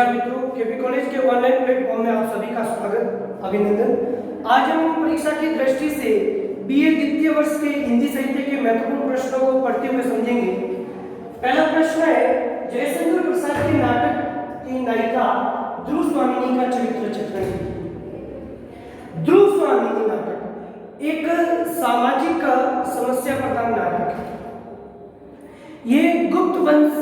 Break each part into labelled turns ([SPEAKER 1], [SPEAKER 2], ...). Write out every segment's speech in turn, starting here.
[SPEAKER 1] मित्रों, KP college के online platform में आप सभी का स्वागत, अभिनंदन। आज हम परीक्षा की दृष्टि से बीए द्वितीय वर्ष के हिंदी साहित्य के महत्वपूर्ण प्रश्नों को पढ़ते हुए समझेंगे। पहला प्रश्न है, जयशंकर प्रसाद के नाटक की नायिका ध्रुव स्वामिनी का चरित्र चित्रण कीजिए। ध्रुव स्वामिनी नाटक एक सामाजिक समस्या प्रधान नाटक है। ये गुप्त वंश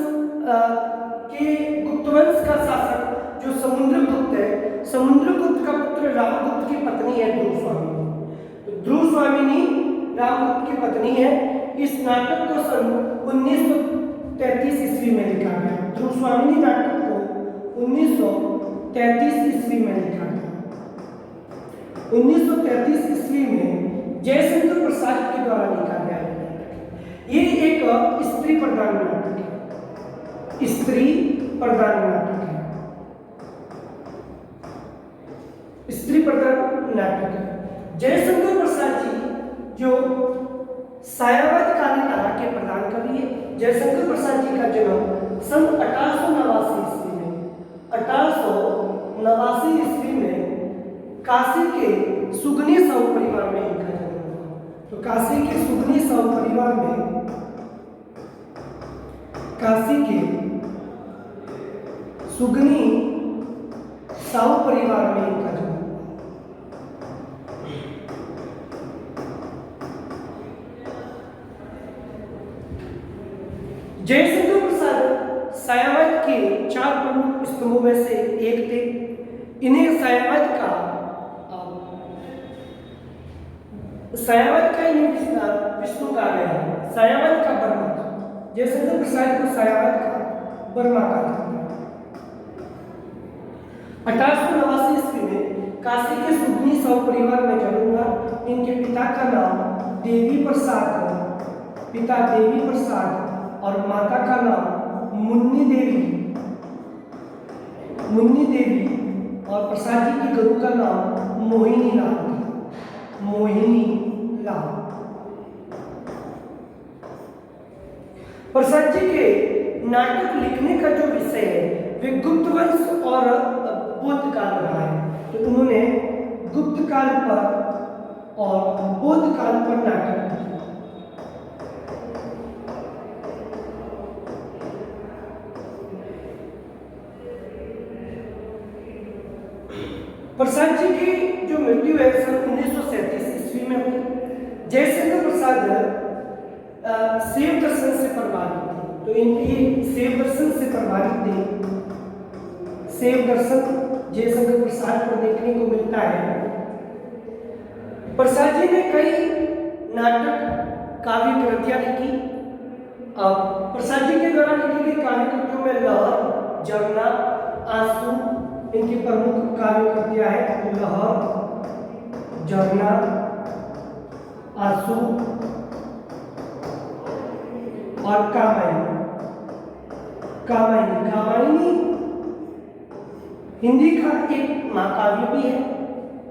[SPEAKER 1] का शासक जो समुद्रगुप्त है, समुद्रगुप्त का पुत्र रामगुप्त की पत्नी है ध्रुव स्वामिनी। तो ध्रुव स्वामिनी रामगुप्त की पत्नी है। इस नाटक को सन 1933 ईस्वी में लिखा गया। ध्रुव स्वामिनी नाटक को 1933 ईस्वी में लिखा गया। 1933 ईस्वी में जयशंकर प्रसाद के द्वारा लिखा गया है। ये एक स्त्री प्रधान नाटक है। स्त्री प्रधान नाटक है। स्त्री प्रधान नाटक है। जयशंकर प्रसाद जी जो सायावाद कालीन धारा के प्रधान कवि है। जयशंकर प्रसाद जी का जन्म सन 1889 ईस्वी में 1889 ईस्वी में काशी के सुगनी साहू परिवार में इनका जन्म हुआ। तो काशी के सुगनी साहू परिवार में काशी के सुगनी साहू परिवार में इनका जन्म। जयशंकर प्रसाद सायावाद के 4 प्रमुख स्तंभों में से एक थे। इन्हें सायावाद का विष्णु कहा गया है। सायावाद का बर्मा। जयशंकर प्रसाद को सायावाद का बर्मा कहा जाता है। 1889 ईस्वी में काशी के सुगनी साहू परिवार में जन्म हुआ। इनके पिता का नाम देवी प्रसाद, पिता देवी प्रसाद और माता का नाम मुन्नी देवी और प्रसाद जी की गुरु का नाम मोहिनी लाल। प्रसाद जी के नाटक लिखने का जो विषय है वे गुप्त वंश और बौद्ध काल रहा है। तो उन्होंने गुप्त काल पर और बौद्ध काल पर नाटक किया। प्रसाद जी की जो मृत्यु है सन 1937 ईस्वी में हुई। जयशंकर प्रसाद शैव दर्शन से प्रभावित थे। तो इनकी शैव दर्शन से प्रभावित थे। शैव दर्शन जयशंकर प्रसाद को देखने को मिलता है। प्रसाद जी ने कई नाटक काव्य कृतियां लिखी। प्रसाद जी के द्वारा लिखी गई काव्य कृतियों में लहर, झरना, आंसू इनकी प्रमुख काव्य कृतियां है। लहर, झरना, आंसू और कामायनी हिंदी का एक महाकाव्य भी है।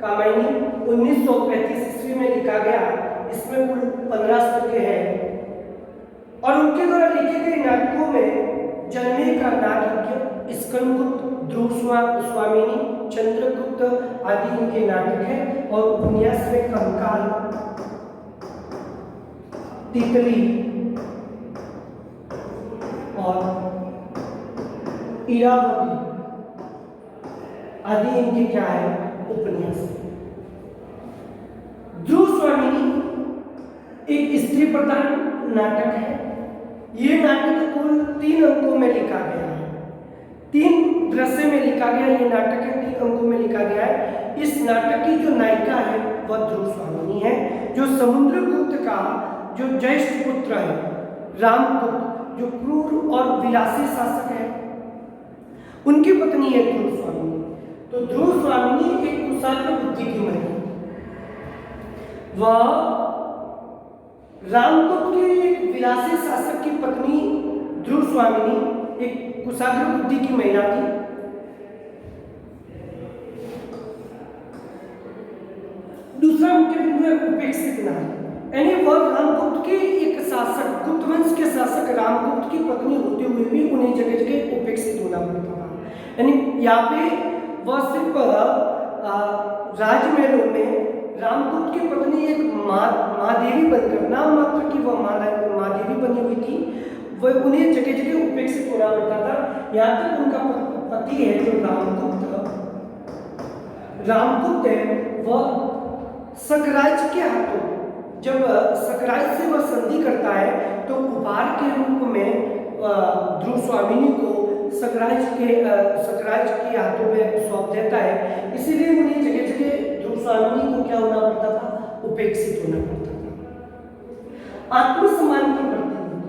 [SPEAKER 1] कामायनी 1935 ईस्वी में लिखा गया। इसमें कुल 15 सर्ग हैं और उनके द्वारा लिखे गए नाटकों में जन्मे का नाटक, स्कंदगुप्त, ध्रुव स्वामिनी, चंद्रगुप्त आदि इनके नाटक हैं। और उपन्यास में कंकाल, तितली और इरावती आदि इनके क्या है उपन्यास। ध्रुव स्वामिनी एक स्त्री प्रधान नाटक है। ये नाटक कुल 3 अंकों में लिखा गया है। 3 दृश्य में लिखा गया ये नाटक है। 3 अंकों में लिखा गया है। इस नाटक की जो नायिका है वह ध्रुव स्वामिनी है, जो समुद्रगुप्त का जो ज्येष्ठ पुत्र है रामगुप्त, जो क्रूर और विलासी शासक है, उनकी पत्नी है ध्रुव स्वामिनी। तो ध्रुव स्वामिनी एक कुशाग्र बुद्धि की महिला। वह रामगुप्त के एक विलासी शासक की पत्नी ध्रुव स्वामिनी एक कुशाग्र बुद्धि की महिला थी। दूसरा मुख्य बिंदु है उपेक्षित नारी। यानी वह रामगुप्त के एक शासक, गुप्त वंश के शासक रामगुप्त की पत्नी होते हुए भी उन्हें जगह जगह उपेक्षित होना पड़ता था। यानी यहाँ पे वह सिर्फ राजमहलों में रामदूत की पत्नी एक महादेवी बनकर, नाम मात्र की वह महादेवी बनी हुई थी, वह उन्हें जगह जगह उपेक्षित होना पड़ता था। यहाँ तक उनका पति है जो रामदूत है, वह सकराज के हाथों, जब सकराज से वह संधि करता है तो उपहार के रूप में ध्रुव स्वामिनी को सकराज के हाथों में सौंप देता है। इसीलिए उन्हें जगह जगह ध्रुव स्वामिनी को क्या होना पड़ता था, उपेक्षित होना पड़ता था। आत्मसम्मान की प्रतिनिधि,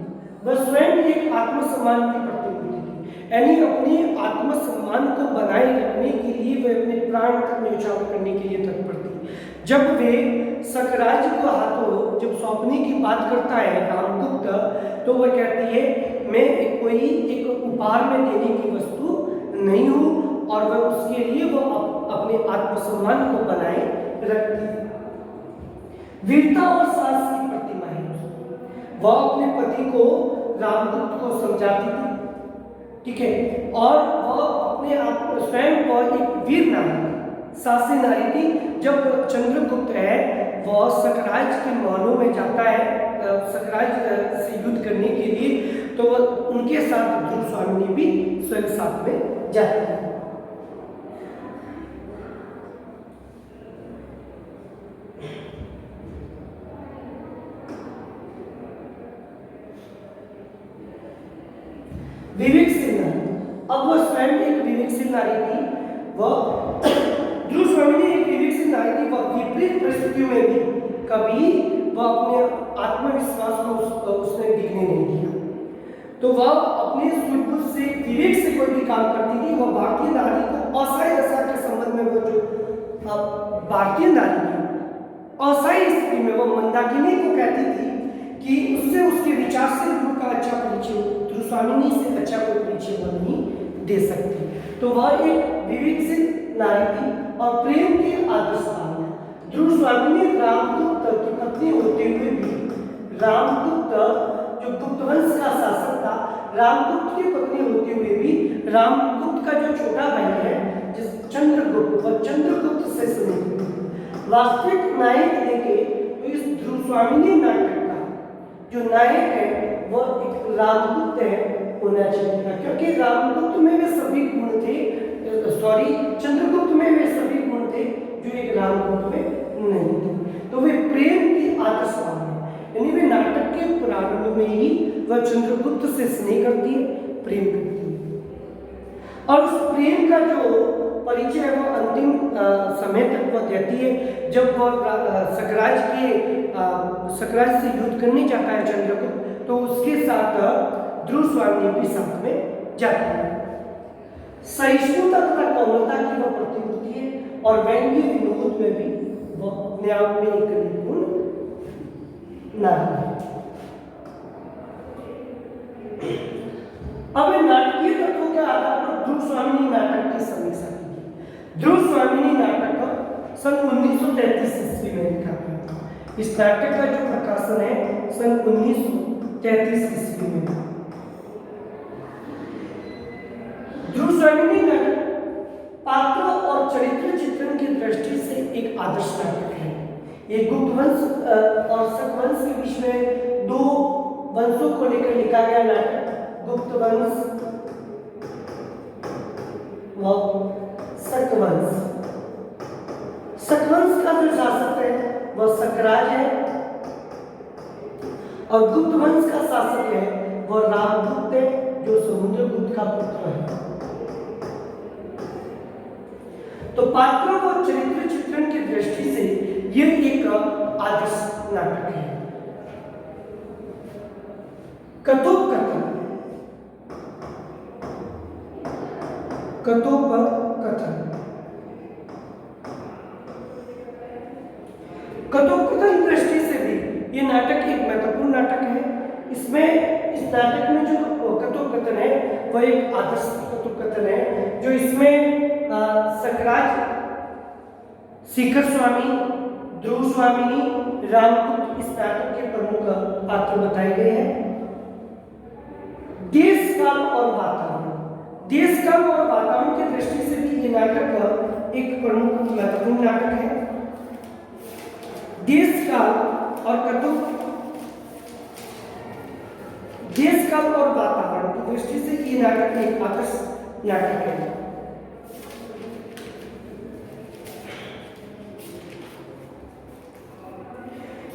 [SPEAKER 1] वह स्वयं एक आत्मसम्मान की प्रतिनिधि थी, यानी अपने आत्मसम्मान को बनाए रखने के लिए वह अपने प्राण तक न्यौछावर करने के लिए तत्पर थी। जब वे सकराज को हाथों जब सौंपने की बात करता है रामदूत, तो वह कहती है मैं कोई एक उपहार में देने की वस्तु नहीं हूँ, और वह उसके लिए वह अपने आत्मसम्मान को बनाए रखती है। वीरता और साहस की प्रतिमा है, वह अपने पति को रामदूत को समझाती थी, ठीक है, और वह अपने आप स्वयं वह एक वीर नारी, साहसी नारी थी। जब चंद्रगुप्त है वह सकराज के महलों में जाता है सकराज से युद्ध करने के लिए, तो वह उनके साथ ध्रुव स्वामिनी भी स्वयं साथ में जाती है। विवेकशील नारी, अब वह स्वयं एक विवेकशील नारी थी, वह ध्रुव स्वामिनी एक विवेकशील नारी थी। वह विपरीत परिस्थितियों में भी कभी वह अपने आत्मविश्वास को उसने दिखने नहीं दिया, तो वह अपने सूझबूझ से विवेक से कोई भी काम करती थी। वह भारतीय नारी को असहाय दशा के संबंध में, वो जो भारतीय नारी थी असहाय स्थिति में, वह मंदाकिनी को कहती थी कि उससे उसके विचार से ध्रुव का अच्छा परिचय, ध्रुव स्वामिनी से अच्छा कोई परिचय वह नहीं दे सकती। तो वह एक विवेकशील नारी थी और प्रेम के आदर्श भावना। ध्रुव स्वामिनी रामदूत की पत्नी होते हुए भी, रामदूत जो गुप्त वंश का शासक था, रामदूत की पत्नी होते हुए भी रामदूत का जो छोटा भाई है जिस चंद्रगुप्त, वह चंद्रगुप्त से स्नेहित। वास्तविक नायक देखे तो इस ध्रुव स्वामिनी नाटक का जो नायक है वह एक रामदूत है होना चाहिए था, क्योंकि रामदूत में वे सभी गुण थे, चंद्रगुप्त में वे सभी गुण थे जो एक रामदूत में नहीं थे। तो वे प्रेम की आदर्श भावना, यानी वे नाटक के प्रारंभ में ही वह चंद्रगुप्त से स्नेह करती है, प्रेम करती है, और उस प्रेम का जो परिचय है वह अंतिम समय तक वह देती है। जब वह सकराज से युद्ध करने जाता है चंद्रगुप्त, तो उसके साथ ध्रुव स्वामिनी भी साथ में जाती है। सहिष्णुता तथा कोमलता की वह प्रतिमूर्ति है, और व्यंग्य विनोद में भी वह अपने आप में एक निपुण नारी है। अब नाटकीय तत्वों के आधार पर ध्रुव स्वामिनी नाटक की समीक्षा की। ध्रुव स्वामिनी नाटक सन 1933 ईस्वी में लिखा गया। इस नाटक का जो प्रकाशन है सन 1933 ईस्वी में। ध्रुव स्वामिनी नाटक पात्र और चरित्र चित्रण की दृष्टि से एक आदर्श नाटक है। ये गुप्त वंश और शक वंश के बीच में दो वंशों को लेकर लिखा गया नाटक, गुप्त वंश व शक वंश। शक वंश का जो शासक है वह सकराज है, और गुप्त वंश का शासक है वह रामदूत है जो समुद्रगुप्त का पुत्र है। तो पात्रों व चरित्र चित्रण की दृष्टि से यह एक आदर्श नाटक है। कथोपकथन, कथोपकथन दृष्टि से भी ये नाटक एक महत्वपूर्ण नाटक है। इसमें इस नाटक में जो कथोपकथन है वह एक आदर्श कथोपकथन है, जो इसमें सकराज, शिखर स्वामी, ध्रुव स्वामिनी, रामदूत इस नाटक के प्रमुख पात्र बताए गए हैं। देश काल और वातावरण, देश काल और वातावरण की दृष्टि से भी ये नाटक एक प्रमुख महत्वपूर्ण नाटक है। देश काल और देश काल और वातावरण की दृष्टि से ये नाटक एक आदर्श नाटक है।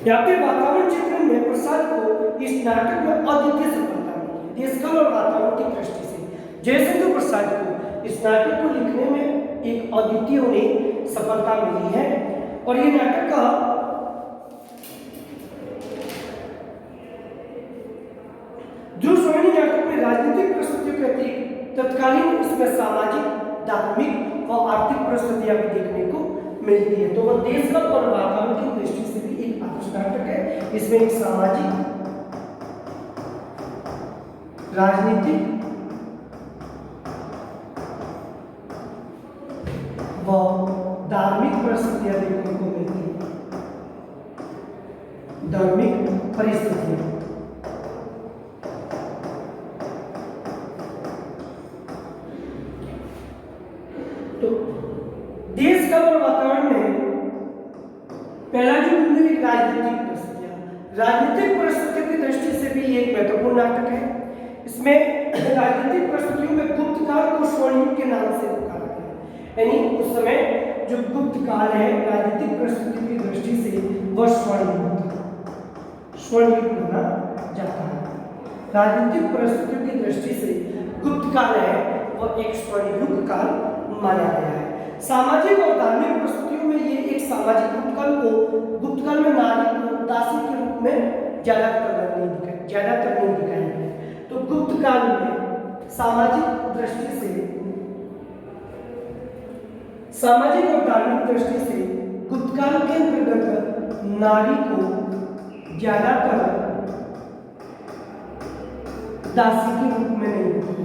[SPEAKER 1] यहाँ पे वातावरण चित्रण में प्रसाद को इस नाटक में अद्वितीय सफलता मिली देश काल और वातावरण की दृष्टि से। जयशंकर प्रसाद को इस नाटक को लिखने में एक अद्वितीय उन्हें सफलता मिली है। और ये नाटक का ध्रुवस्वामिनी नाटक में राजनीतिक परिस्थितियों के अतिरिक्त तत्कालीन इसमें सामाजिक, धार्मिक व आर्थिक परिस्थितियां भी देखने को मिलती है। तो वह देश काल और वातावरण की दृष्टि से भी एक आदर्श नाटक है। इसमें एक सामाजिक, राजनीतिक व धार्मिक परिस्थितियां देखने को मिलती है। धार्मिक परिस्थितियां तो देश काल और वातावरण में पहला जो बिंदु एक राजनीतिक परिस्थितियों की दृष्टि से भी एक महत्वपूर्ण नाटक है। इसमें राजनीतिक परिस्थितियों में गुप्त काल को स्वर्णयुग के नाम से पुकारा गया। यानी उस समय जो गुप्त काल है राजनीतिक परिस्थितियों की दृष्टि से वह स्वर्णयुग माना जाता है। राजनीतिक परिस्थितियों की दृष्टि से गुप्त काल है वह एक स्वर्णयुग काल माना गया है। सामाजिक और धार्मिक परिस्थितियों में ये एक सामाजिक गुप्त काल में नारी को दासी के रूप में ज्यादातर नहीं दिखाया गया। तो गुप्त काल में सामाजिक और धार्मिक दृष्टि से गुप्त काल के अंतर्गत नारी को ज्यादातर दासी के रूप में नहीं दिखाया।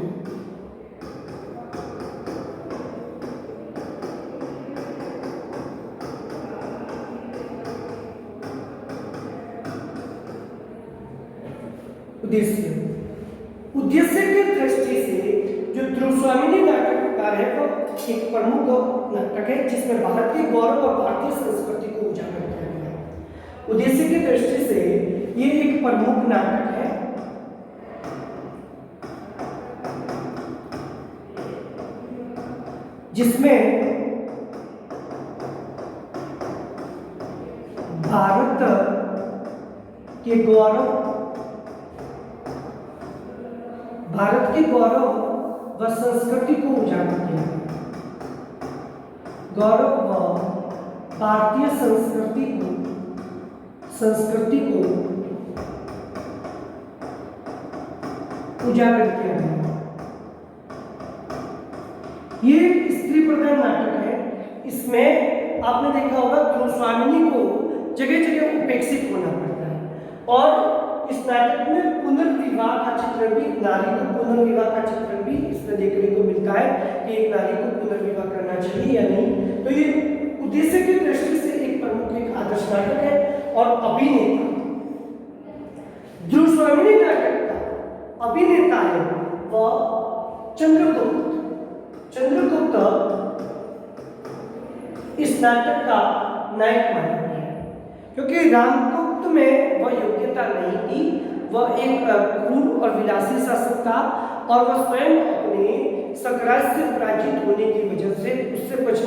[SPEAKER 1] उद्देश्य की दृष्टि से जो ध्रुवस्वामिनी नाटककार है वो एक प्रमुख नाटक है जिसमें भारत के गौरव और भारतीय संस्कृति को उजागर किया गया है। उद्देश्य की दृष्टि से ये एक प्रमुख नाटक है जिसमें भारत के गौरव व संस्कृति को उजागर किया है। गौरव व भारतीय संस्कृति को उजागर किया है। ये स्त्री प्रधान नाटक है। इसमें आपने देखा होगा ध्रुवस्वामिनी को जगह जगह उपेक्षित होना पड़ता है और इस नाटक में पुनर्विवाह का चित्र भी, नारी को पुनर्विवाह का चित्र भी इसमें देखने को मिलता है कि एक नारी को पुनर्विवाह करना चाहिए या नहीं। तो ये उद्देश्य की दृष्टि से एक प्रमुख एक आदर्श नाटक है। और अभिनेता ध्रुवस्वामिनी नाटक का अभिनेता है वह चंद्रगुप्त इस नाटक का नायक माना गया है क्योंकि रामगुप्त में वह योग्यता नहीं थी। वह एक क्रूर और विलासी शासक था और वह स्वयं अपने सकराज से पराजित होने की वजह से उससे बचे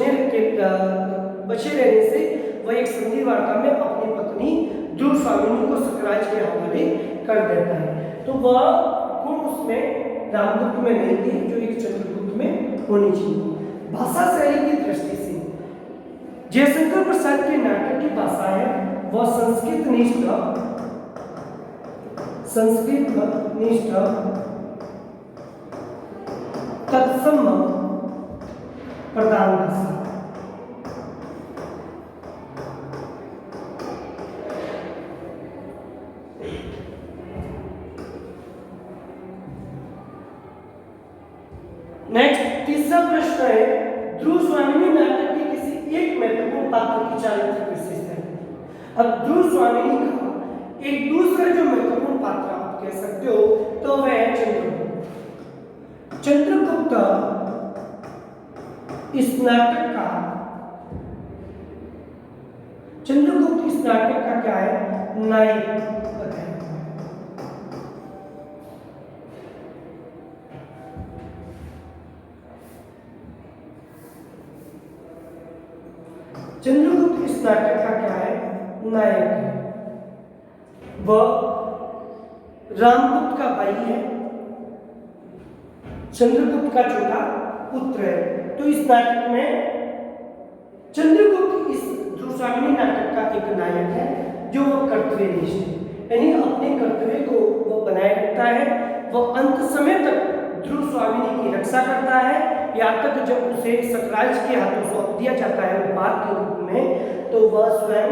[SPEAKER 1] रहने से वह एक संधि वार्ता में अपनी पत्नी ध्रुवस्वामिनी को सकराज के हवाले कर देता है। तो वह गुण उसमें रामगुप्त में नहीं थी जो एक चंद्रगुप्त में होनी चाहिए। भाषा शैली की दृष्टि से जयशंकर प्रसाद के नाटक की भाषा है वह संस्कृत निष्ठ तत्सम प्रधान भाषा। नेक्स्ट तीसरा प्रश्न है ध्रुवस्वामिनी नाटक के किसी एक महत्वपूर्ण पात्र की चारित्रिक विशेषता है। अब ध्रुवस्वामिनी का एक दूसरा जो महत्वपूर्ण पात्र आप कह सकते हो तो वह है चंद्रगुप्त। चंद्रगुप्त इस नाटक का क्या है, नायक बताया। चंद्रगुप्त इस नाटक का क्या है, नायक है। वह रामगुप्त का भाई है, चंद्रगुप्त का छोटा पुत्र है। तो इस नाटक में चंद्रगुप्त इस ध्रुवस्वामिनी नाटक का एक नायक है, जो वह कर्तव्यनिष्ठ है, यानी अपने कर्तव्य को वह बनाए रखता है। वह अंत समय तक ध्रुवस्वामिनी की रक्षा करता है, यहाँ तक जब उसे सकराज के हाथों सौंप दिया जाता है उपहार के रूप में, तो वह स्वयं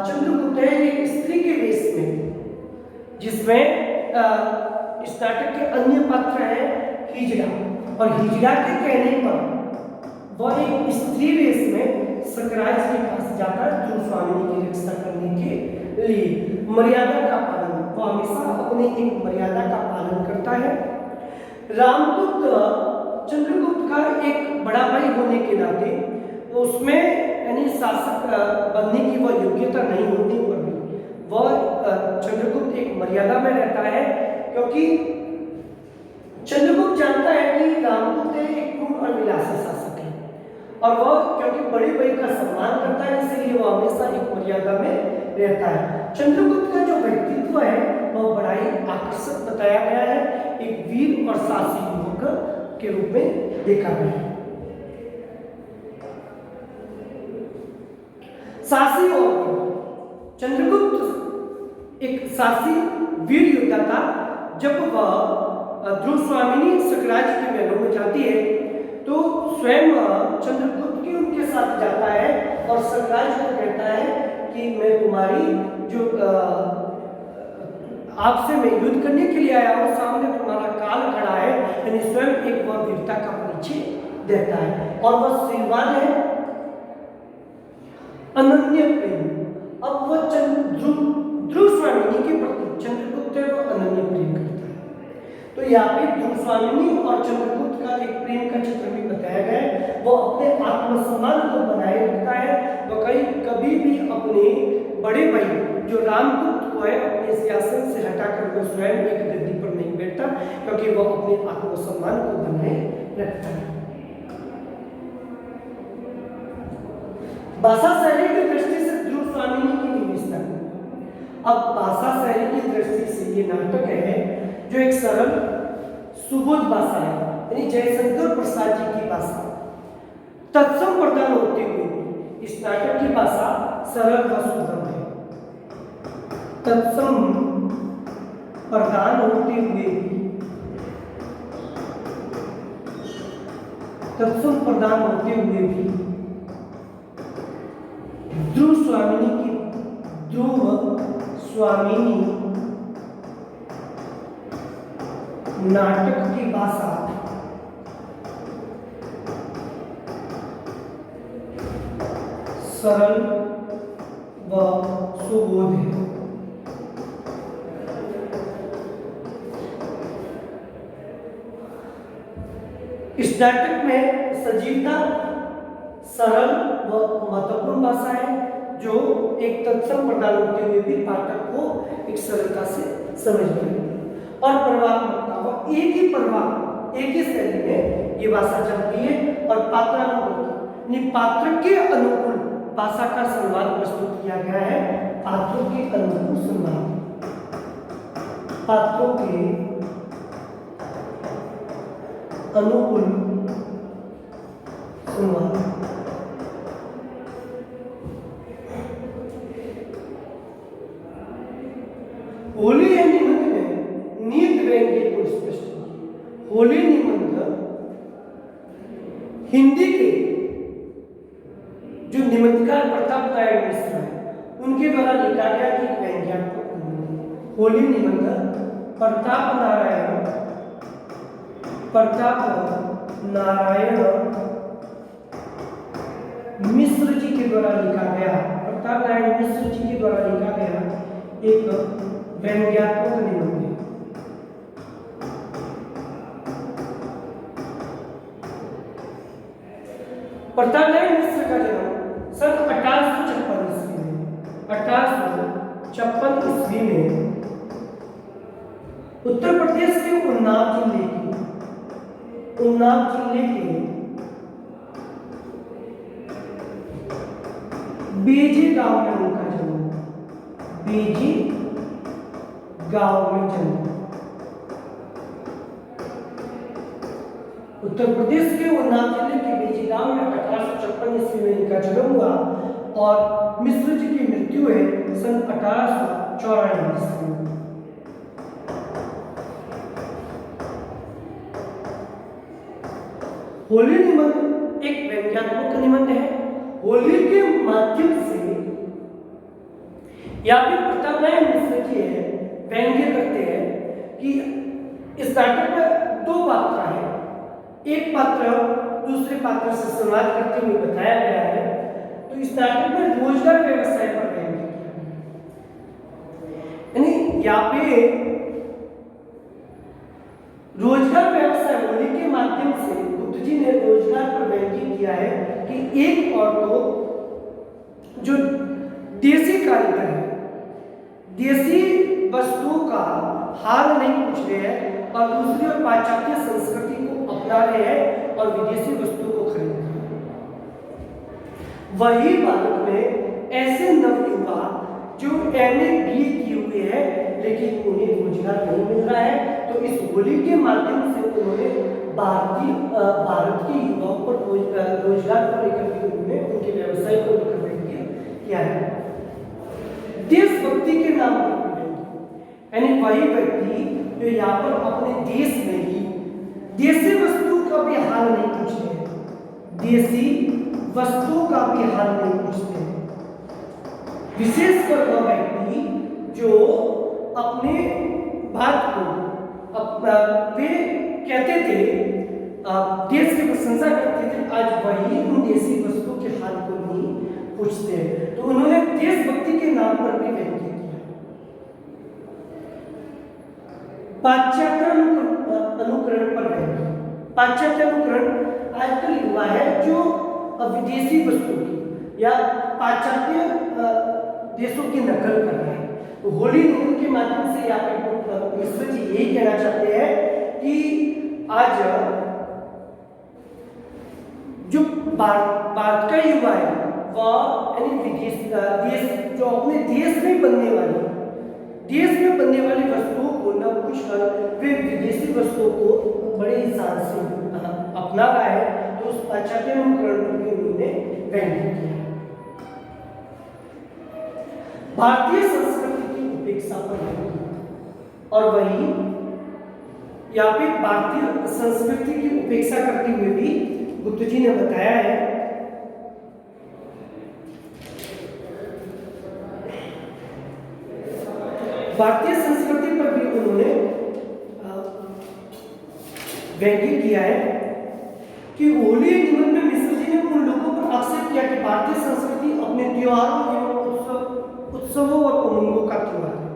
[SPEAKER 1] चंद्रगुप्त है एक स्त्री के वेश में, जिसमें इस नाटक के अन्य पात्र हैं हिजड़ा, और हिजड़ा के कहने पर वह एक स्त्री वेश में सकराज के पास जाकर ध्रुवस्वामिनी की रक्षा करने के लिए मर्यादा का पालन, वो हमेशा अपनी एक मर्यादा का पालन करता है। रामगुप्त चंद्रगुप्त का एक बड़ा भाई होने के नाते उसमें यानी शासक बनने की वह योग्यता नहीं होने पर भी वह चंद्रगुप्त एक मर्यादा में रहता है, क्योंकि चंद्रगुप्त जानता है कि रामगुप्त एक क्रूर और विलासी शासक है, और वह क्योंकि बड़े भाई का सम्मान करता है, इसलिए वह हमेशा एक मर्यादा में रहता है। चंद्रगुप्त का जो व्यक्तित्व है वह बड़ा ही आकर्षक बताया गया है, एक वीर और साहसी युवक के रूप में देखा गया है। साहसी और चंद्रगुप्त एक साहसी वीर योद्धा था। जब वह ध्रुवस्वामिनी सकराज के महलों में जाती है तो स्वयं चंद्रगुप्त की उनके साथ जाता है और सकराज को कहता है कि मैं तुम्हारी जो आपसे मैं युद्ध करने के लिए आया हूँ, सामने तुम्हारा काल खड़ा है, यानी स्वयं एक वह वीरता का परिचय देता है। और वह श्रीमान है अनन्य प्रेम। अब वह ध्रुवस्वामिनी के प्रति चंद्रगुप्त है वो अनन्य प्रेम करता है। तो यहाँ पे ध्रुवस्वामिनी और चंद्रगुप्त का एक प्रेम का चित्र भी बताया गया है। वो अपने आत्मसम्मान को बनाए रखता है, वो कभी भी अपने बड़े भाई जो रामगुप्त को है अपने सिंहासन से हटाकर वो स्वयं एक गद्दी पर नहीं बैठता, क्योंकि वह अपने आत्मसम्मान को बनाए रखता है। भाषा शैली की दृष्टि से ध्रुवस्वामिनी की विशेषता। अब भाषा शैली की दृष्टि से ये नाटक है जो एक सरल सुबोध भाषा है, यानी जयशंकर प्रसाद जी की भाषा तत्सम प्रदान होते हुए इस नाटक की भाषा सरल व सुगम है। तत्सम प्रदान होते हुए भी ध्रुवस्वामिनी नाटक की भाषा सरल व सुबोध है। इस नाटक में सजीवता, सरल व महत्वपूर्ण भाषा है, जो एक तत्सम प्रदान होते हुए भी पाठक को एक सरलता से समझ में और प्रभावमत्ता व एक ही शैली में ये भाषा चलती है। और पात्रानुकूल, पात्र के अनुकूल भाषा का संवाद प्रस्तुत किया गया है। पात्रों के अनुकूल संवाद, पात्रों के अनुकूल संवाद। होली या निबंध में नीति व्यंग्य को स्पष्ट किया। होली निबंध हिंदी के जो निबंधकार प्रताप नारायण मिश्र है उनके द्वारा लिखा गया एक व्यंग्यात्मक निबंध। होली निबंध प्रताप नारायण मिश्र जी के द्वारा लिखा गया, प्रताप नारायण मिश्र जी के द्वारा लिखा गया एक व्यंग्यात्मक निबंध है। प्रतापनारायण मिश्र का जन्म सन 1856 ईस्वी में 1856 ईस्वी में उत्तर प्रदेश के उन्नाव जिले के बेजी गांव में उनका जन्म, बेजी गांव में जन्म। उत्तर प्रदेश के उन्नाव जिले के बेजी गांव में 1856 ईस्वी में इनका जन्म हुआ और मिश्र जी की मृत्यु है सन 1894 ईस्वी में। होली निबंध एक व्यंग्यात्मक निबंध है। होली के माध्यम से या फिर प्रतापनारायण मिश्र जी है व्यंग्य करते हैं कि इस नाटक में दो पात्र हैं, एक पात्र दूसरे पात्र से संवाद करते हुए बताया गया है। तो इस नाटक में रोजगार व्यवसाय पर व्यंग्य किया, यानी यहाँ पे रोजगार व्यवसाय होली के माध्यम से बुद्ध जी ने रोजगार पर व्यंग्य किया है कि एक और तो जो देसी कारीगर है, देसी वस्तुओं का हाल नहीं पूछ रहे हैं और दूसरी ओर पाश्चात्य संस्कृति को अपना रहे हैं और विदेशी वस्तुओं को खरीद रहे हैं। वही भारत में ऐसे नवयुवा जो एमए बीए किए हुए हैं लेकिन उन्हें रोजगार नहीं मिल रहा है, तो इस होली के माध्यम से उन्होंने भारत के युवाओं पर रोजगार को लेकर के उन्होंने उनके व्यवसाय को लेकर किया है। देशभक्ति के नाम पर यानी वही व्यक्ति जो यहाँ पर अपने देश में ही देसी वस्तु का भी हाल नहीं पूछते हैं, देसी वस्तुओं का भी हाल नहीं पूछते हैं। विशेषकर वह व्यक्ति जो अपने बात को वे कहते थे, देश की प्रशंसा करते थे, आज वही उन देसी वस्तुओं के हाल को नहीं पूछते हैं। तो उन्होंने देशभक्ति के नाम पर भी व्यंग्य किया। पाश्चात्य अनुकरण पर व्यंग्य। पाश्चात्य अनुकरण आजकल युवा है जो विदेशी वस्तु की या पाश्चात्य देशों की नकल कर रहे हैं। तो होली निबंध के माध्यम से यहाँ पे मिश्र जी यही कहना चाहते हैं कि आज जो भारत का युवा है वह यानी देश जो अपने देश में बनने वाली वस्तुओं को न पूछकर वे विदेशी वस्तुओं को बड़े हिसाब से अपना रहा है। तो उस पाश्चात्य अनुकरण पर भी उन्होंने व्यंग्य किया। भारतीय संस्कृति की उपेक्षा पर और वही यहाँ पे भारतीय संस्कृति की उपेक्षा करते हुए भी बुद्ध जी ने बताया है भारतीय संस्कृति पर भी उन्होंने व्यंग्य किया है कि होली निबंध में मिश्र जी ने उन लोगों पर आक्षेप किया कि भारतीय संस्कृति अपने त्योहारों एवं उत्सवों और उमंगों का त्योहार है।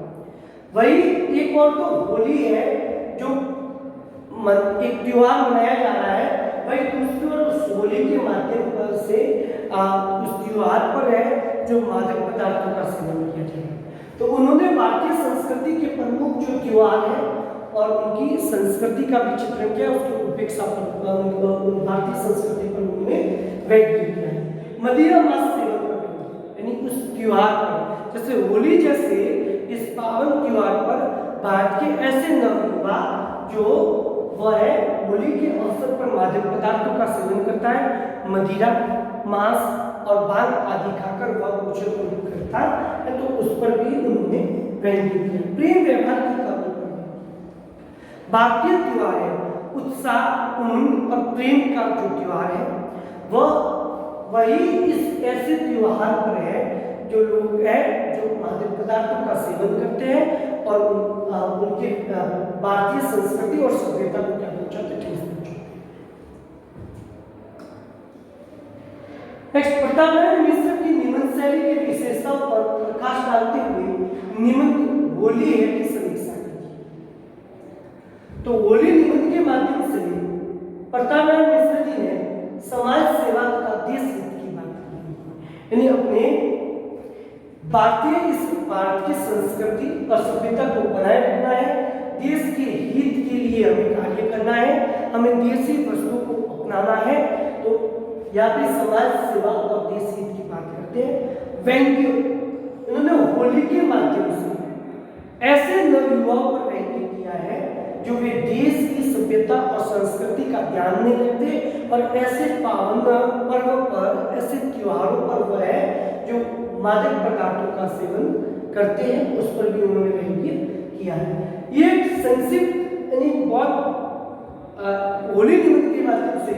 [SPEAKER 1] वही एक और तो होली है जो एक त्योहार मनाया जा रहा है, वही दूसरी ओर उस होली के माध्यम से उस त्योहार पर है जो मादक पदार्थों का सेवन किया जाए। तो उन्होंने भारतीय संस्कृति के प्रमुख जो त्योहार है और उनकी संस्कृति का भी चित्रण किया, उसकी उपेक्षा पर भारतीय संस्कृति पर उन्होंने व्यंग्य किया है। मदिरा मास सेवन पर यानी उस त्योहार पर, जैसे होली जैसे इस पावन त्योहार पर भारत के ऐसे नवयुवा जो वह है होली के अवसर पर मादक पदार्थों का सेवन करता है, मदिरा मांस और भांग आदि खाकर वह कुशल करता है, तो उस पर भी उन्होंने व्यंग्य किया। प्रेम व्यवहार की कमी पर भारतीय त्योहार है उत्साह उमंग और प्रेम का जो त्योहार है वह वही इस ऐसे त्योहार पर है जो लोग हैं जो मादक पदार्थों का सेवन करते हैं और उनके भारतीय संस्कृति और सभ्यता को क्या पहुंचाते हैं। नेक्स्ट, प्रतापनारायण मिश्र की निबंध शैली की विशेषताओं पर प्रकाश डालते हुए निबंध होली है की समीक्षा की। तो होली निबंध के माध्यम से प्रतापनारायण मिश्र जी ने समाज सेवा का देश हित की बात की है। यानी अपने भारत की संस्कृति और सभ्यता को बनाए रखना है, देश के हित के लिए हमें कार्य करना है, हमें देसी वस्तुओं को अपनाना है। तो यहाँ पे समाज सेवा और देश हित की बात करते हैं। व्यंग्य, उन्होंने होली के माध्यम से ऐसे नवयुवाओं पर व्यंग्य किया है जो वे देश की सभ्यता और संस्कृति का ध्यान नहीं रखते, और ऐसे पावन पर्व पर, ऐसे त्योहारों पर वह है जो मादक पदार्थों का सेवन करते हैं, उस पर भी उन्होंने व्यंग्य किया है। ये संक्षिप्त यानी बहुत होली निमित्त के माध्यम से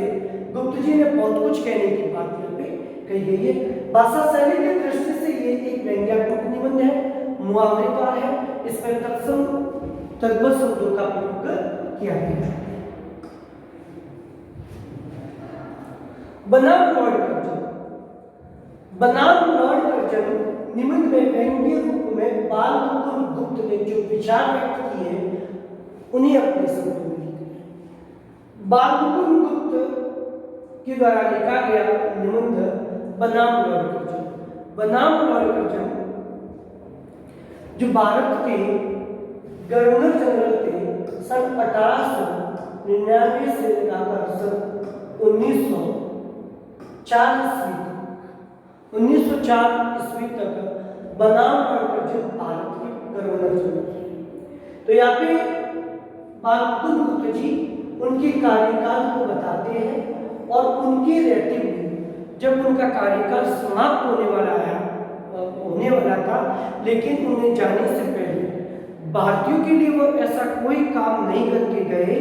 [SPEAKER 1] गुप्त जी ने बहुत कुछ कहने की बात यहाँ पे कही गई है। भाषा शैली की दृष्टि से ये एक व्यंग्यात्मक निबंध है, मुहावरेकार है, इसमें तत्सम तद्भव शब्दों का प्रयोग किया गया है। बनाम लॉर्ड कर्जन, बनाम लॉर्ड कर्जन निबंध में व्यंग्य रूप में बालमुकुंद गुप्त ने जो विचार व्यक्त किए उन्हें अपने शब्दों में लिखा। बालमुकुंद गुप्त के द्वारा लिखा गया निबंध बनाम लॉर्ड कर्जन। बनाम लॉर्ड कर्जन जो भारत के गवर्नर जनरल थे सन 1899 से लेकर सन 1904 ईस्वी तक बनाम लॉर्ड कर्जन भारत के गवर्नर जनरल थे। तो यहाँ पे बालमुकुंद गुप्त जी उनके कार्यकाल को बताते हैं और उनके रहते हुए जब उनका कार्यकाल समाप्त होने वाला था, लेकिन उन्हें जाने से पहले भारतीयों के लिए वो ऐसा कोई काम नहीं करके गए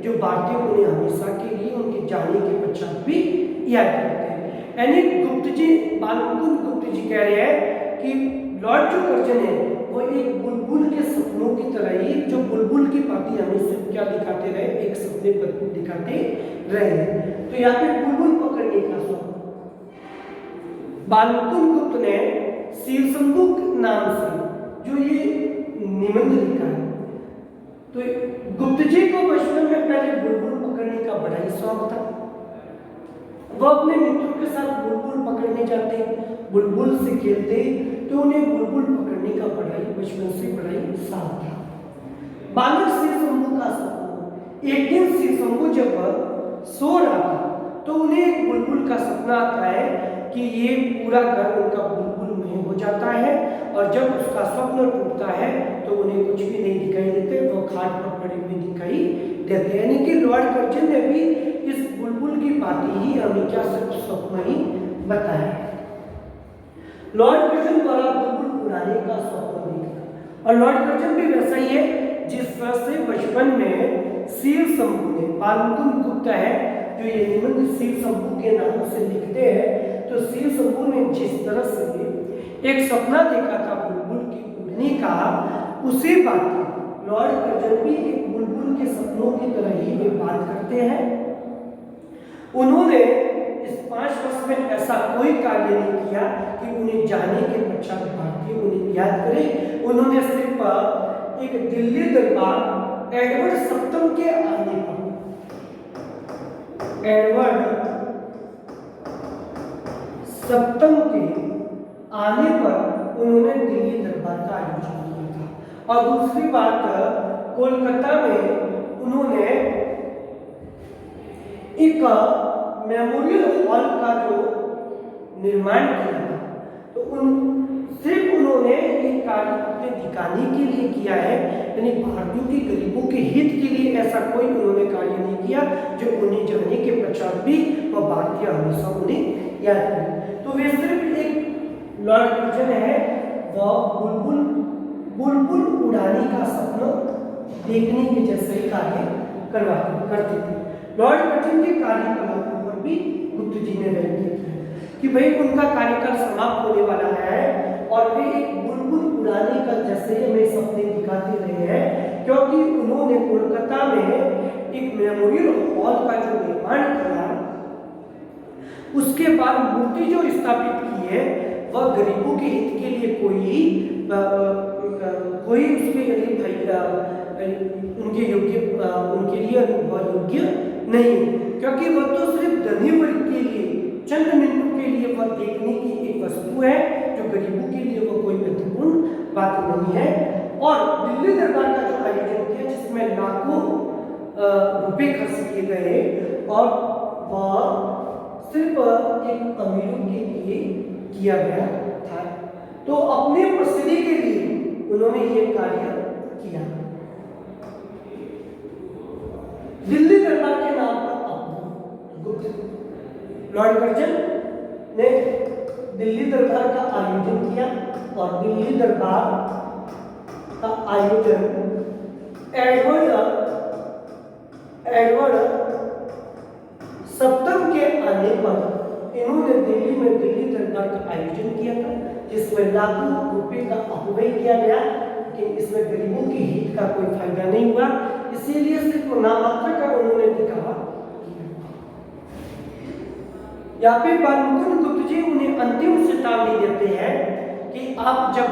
[SPEAKER 1] जो भारतीय उन्हें हमेशा के लिए उनके जाने के पश्चात भी याद करते हैं। यानी गुप्त जी, बालमुकुंद गुप्त जी कह रहे हैं कि लॉर्ड जो कर्जन है वो एक बुलबुल के सपनों की तरह ही, जो बुलबुल की भांति हमेशा क्या दिखाते रहे, एक सपने पर दिखाते रहे। तो यहाँ पे बुलबुल पकड़ने का शौक बालमुकुंद गुप्त ने शिवशंभु नाम से जो ये निबंध लिखा है। तो गुप्त जी को बचपन में पहले बुलबुल पकड़ने का बड़ा ही शौक था। वो अपने मित्रों के साथ बुलबुल पकड़ने जाते, बुलबुल से खेलते, तो उन्हें बुलबुल पकड़ने का बचपन से बड़ा ही शौक था। बालक शिवशंभु का सपना, एक दिन शिवशंभु जब सो रहा था तो उन्हें एक बुलबुल का सपना आता है कि ये पूरा घर उनका बुलबुल में हो जाता है, और जब उसका स्वप्न टूटता है तो उन्हें कुछ भी नहीं दिखाई देते, वो खाट पर पड़े हुए दिखाई देते। यानी कि लॉर्ड कर्जन ने भी इस बुलबुल की बात ही हमें क्या सिर्फ स्वप्न ही बताया। लॉर्ड कर्जन द्वारा बुलबुल उड़ाने का स्वप्न देखा, और लॉर्ड कर्जन भी वैसा ही है जिस तरह से बचपन में शिवशंभु ने, बालमुकुंद गुप्त है जो ये निबंध शिवशंभु के नाम से लिखते हैं, तो शिवशंभु ने जिस तरह से एक सपना देखा था बुलबुल के उड़ने का, उसी बात लॉर्ड कर्जन भी एक बुलबुल के सपनों की तरह ही वे बात करते हैं। उन्होंने इस 5 वर्ष में ऐसा कोई कार्य नहीं किया कि उन्हें जाने के पश्चात भारतीय उन्हें याद करे। उन्होंने सिर्फ एक दिल्ली दरबार एडवर्ड सप्तम के आने पर, एडवर्ड सप्तम के आने पर उन्होंने दिल्ली दरबार का आयोजन किया था। और दूसरी बात, कोलकाता में उन्होंने एक मेमोरियल हॉल का जो निर्माण किया था, तो सिर्फ उन्होंने एक कार्य अपने दिखाने के लिए किया है, यानी भारतीयों के गरीबों के हित के लिए ऐसा कोई उन्होंने कार्य नहीं किया जो उन्हें जाने के पश्चात भी वह भारतीय हमेशा उन्हें याद करें। तो वे सिर्फ एक लॉर्ड कर्जन है, वह बुलबुल उड़ाने का सपना देखने के जैसे कार्य करते थे। लॉर्ड कर्जन के कार्यकाल पर भी गुप्त जी ने व्यक्त किया कि भाई उनका कार्यकाल समाप्त होने वाला है और वे एक बुलबुल उड़ाने का जैसे हमें सपने दिखाते रहे हैं, क्योंकि उन्होंने कोलकाता में एक मेमोरियल हॉल का जो निर्माण किया, उसके बाद मूर्ति जो स्थापित की है वह गरीबों के हित के लिए कोई उसके उनके लिए वह योग्य नहीं, क्योंकि वह तो सिर्फ धनी वर्ग के लिए चंद मिनटों के लिए वह देखने की एक वस्तु है, जो गरीबों के लिए वह कोई महत्वपूर्ण बात नहीं है। और दिल्ली दरबार का जो आयोजन किया, जिसमें लाखों रुपए खर्च किए गए, और वह सिर्फ एक अमीरों के लिए किया गया था। तो अपनी प्रसिद्धि के लिए उन्होंने ये कार्य किया। दिल्ली दरबार के नाम पर गुप्त लॉर्ड कर्जन ने दिल्ली दरबार का आयोजन किया, और दिल्ली दरबार का आयोजन एडवर्ड सप्तम के आने पर इन्होंने दिल्ली में दिल्ली दरबार का आयोजन किया था, जिसमें लाखों रुपए का अपव्यय किया गया, लेकिन इसमें गरीबों के हित का कोई फायदा नहीं हुआ, इसीलिए सिर्फ नामात्र का उन्होंने दिखावा किया। यहाँ पे बालमुकुंद गुप्त जी उन्हें अंतिम चेतावनी देते हैं कि आप जब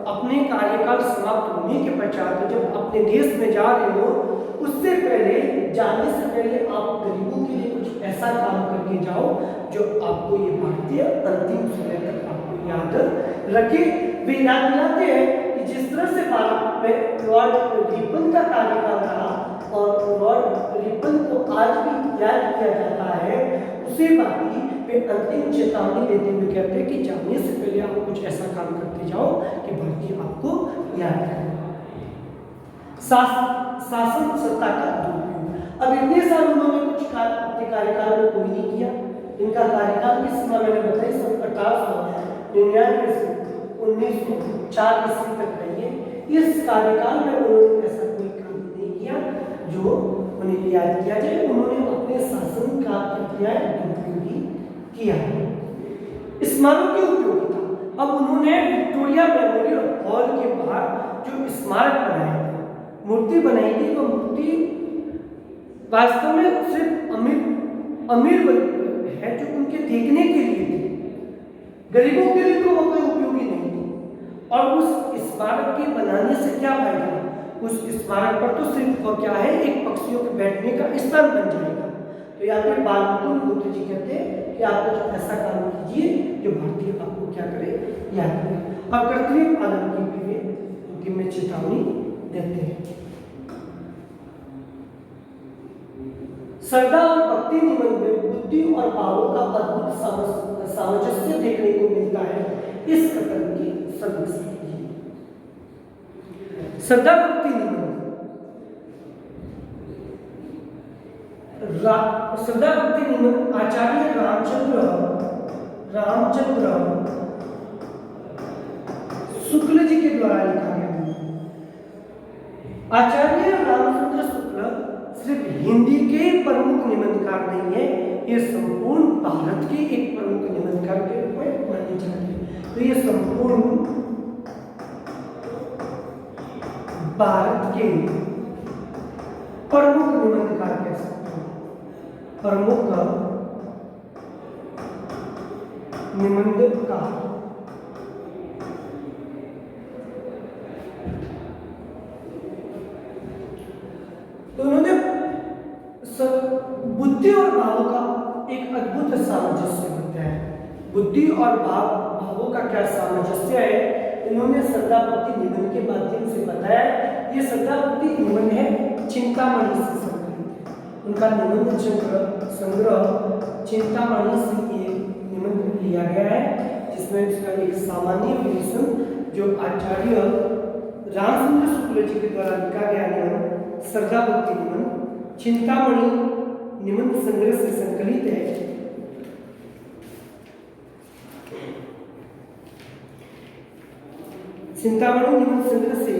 [SPEAKER 1] अपने कार्यकाल समाप्त होने के पश्चात जब अपने देश में जा रहे हो, उससे पहले, जाने से पहले आप गरीबों के लिए कुछ ऐसा काम करके जाओ जो आपको ये भारतीय अंतिम समय तक आपको याद रखे। वे याद दिलाते हैं कि जिस तरह से भारत में लॉर्ड रिपन का कार्यकाल रहा और लॉर्ड रिपन को आज भी याद किया जाता है, उसी बात वे अंतिम चेतावनी देते हुए कहते हैं कि जाने से पहले आप कुछ ऐसा काम करते जाओ कि भारतीय आपको याद रहे। शासन सत्ता का दुरुपयोग। अब इतने साल उन्होंने कुछ अपने कार्यकाल में कोई नहीं किया। इनका कार्यकाल की सीमा मैंने बताई 1899 से 1904 ईस्वी तक रही है। इस कार्यकाल में उन्होंने ऐसा कोई काम नहीं किया जो उन्हें याद किया जाए। उन्होंने अपने शासन का दुरुपयोग किया। स्मारक की उपयोगिता। अब उन्होंने विक्टोरिया मेमोरियल हॉल के बाहर जो स्मारक बनाया, मूर्ति बनाई गई, वो मूर्ति वास्तव में सिर्फ अमीर है जो उनके देखने के लिए थी, गरीबों के लिए तो वो कोई उपयोगी नहीं थी। और उस स्मारक के बनाने से क्या फायदा? उस स्मारक पर तो सिर्फ वो क्या है, एक पक्षियों के बैठने का स्थान बन जाएगा। तो यहाँ पे बालमुकुंद गुप्त जी कहते हैं कि आप कुछ ऐसा काम कीजिए जो भारतीय आपको क्या करे, याद करे। और कर्तव्य पालन की भी उनकी में चेतावनी देते हैं। श्रद्धा और भक्ति निबंध में बुद्धि और भावों का अद्भुत सामंजस्य देखने को मिलता है इस कथन की सदस्य। श्रद्धा भक्ति निबंध, श्रद्धा भक्ति निबंध आचार्य रामचंद्र शुक्ल जी के द्वारा लिखा गया। आचार्य रामचंद्र शुक्ल सिर्फ हिंदी के प्रमुख निबंधकार नहीं है, ये संपूर्ण भारत के एक प्रमुख निबंधकार के रूप में माने जाते हैं। तो ये संपूर्ण भारत के प्रमुख निबंधकार कह सकते हैं, प्रमुख निबंधकार। तो उन्होंने बुद्धि और भावों का एक अद्भुत सामंजस्य होता है। बुद्धि और भावों का क्या सामंजस्य है, इन्होंने श्रद्धा भक्ति निबंध के माध्यम से बताया। ये श्रद्धा भक्ति निबंध है चिंतामणि से संकलित। उनका निबंध संग्रह चिंतामणि से ये निबंध लिया गया है, जिसमें उसका एक सामान्य विवेचन जो आचार्य रामचंद्र शुक्ल जी के द्वारा लिखा गया निबंध श्रद्धा भक्ति निबंध चिंतामणि निबंध संग्रह से संकलित है। चिंतामणि निबंध संग्रह से